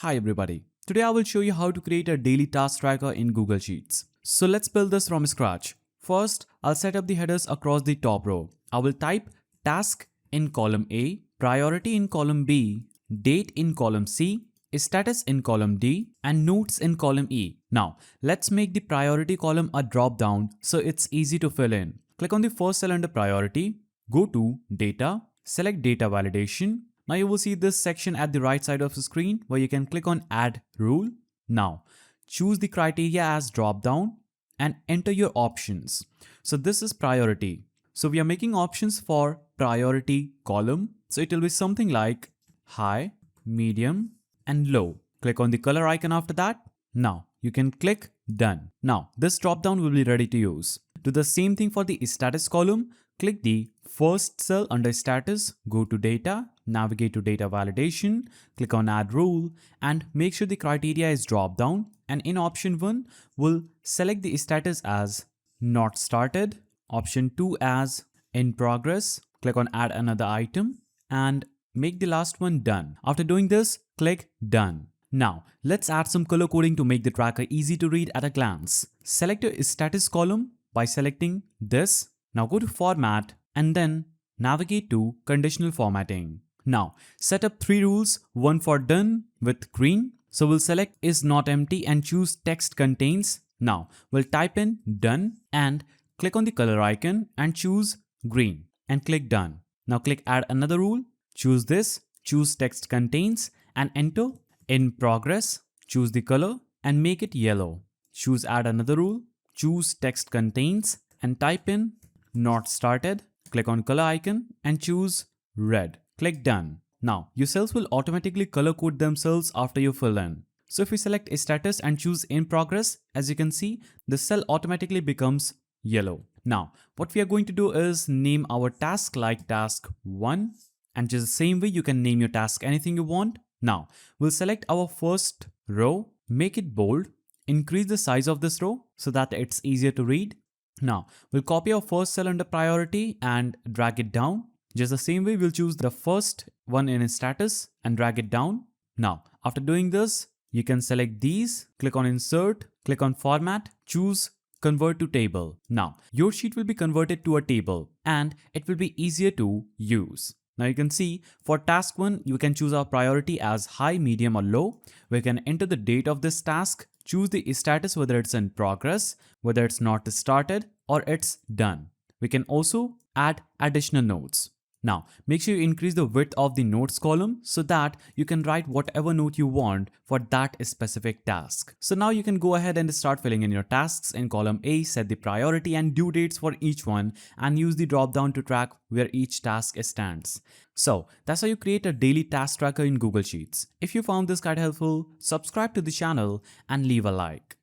Hi everybody. Today I will show you how to create a daily task tracker in Google Sheets. So let's build this from scratch. First, I'll set up the headers across the top row. I will type task in column A, priority in column B, date in column C, status in column D, and notes in column E. Now, let's make the priority column a drop down so it's easy to fill in. Click on the first cell under priority, go to data, select data validation. Now you will see this section at the right side of the screen where you can click on add rule. Now choose the criteria as drop down and enter your options. So this is priority. So we are making options for priority column. So it will be something like high, medium and low. Click on the color icon after that. Now you can click done. Now this drop down will be ready to use. Do the same thing for the status column. Click the first cell under status, go to data, navigate to data validation, click on add rule and make sure the criteria is drop down, and in option 1 we'll select the status as not started, option 2 as in progress, click on add another item and make the last one done. After doing this, click done. Now let's add some color coding to make the tracker easy to read at a glance. Select your status column by selecting this. Now go to format and then navigate to conditional formatting. Now set up 3 rules, one for done with green. So we'll select is not empty and choose text contains. Now we'll type in done and click on the color icon and choose green and click done. Now click add another rule, choose this, choose text contains and enter in progress, choose the color and make it yellow. Choose add another rule, choose text contains and type in not started, click on color icon and choose red. Click done. Now your cells will automatically color code themselves after you fill in. So if we select a status and choose in progress, as you can see, the cell automatically becomes yellow. Now what we are going to do is name our task like task 1, and just the same way you can name your task anything you want. Now we'll select our first row, make it bold, increase the size of this row so that it's easier to read. Now we'll copy our first cell under priority and drag it down. Just the same way we'll choose the first one in status and drag it down. Now after doing this, you can select these, click on insert, click on format, choose convert to table. Now your sheet will be converted to a table and it will be easier to use. Now you can see for task 1, you can choose our priority as high, medium or low. We can enter the date of this task, choose the status whether it's in progress, whether it's not started or it's done. We can also add additional notes. Now make sure you increase the width of the notes column so that you can write whatever note you want for that specific task. So now you can go ahead and start filling in your tasks in column A, set the priority and due dates for each one and use the drop down to track where each task stands. So that's how you create a daily task tracker in Google Sheets. If you found this guide helpful, subscribe to the channel and leave a like.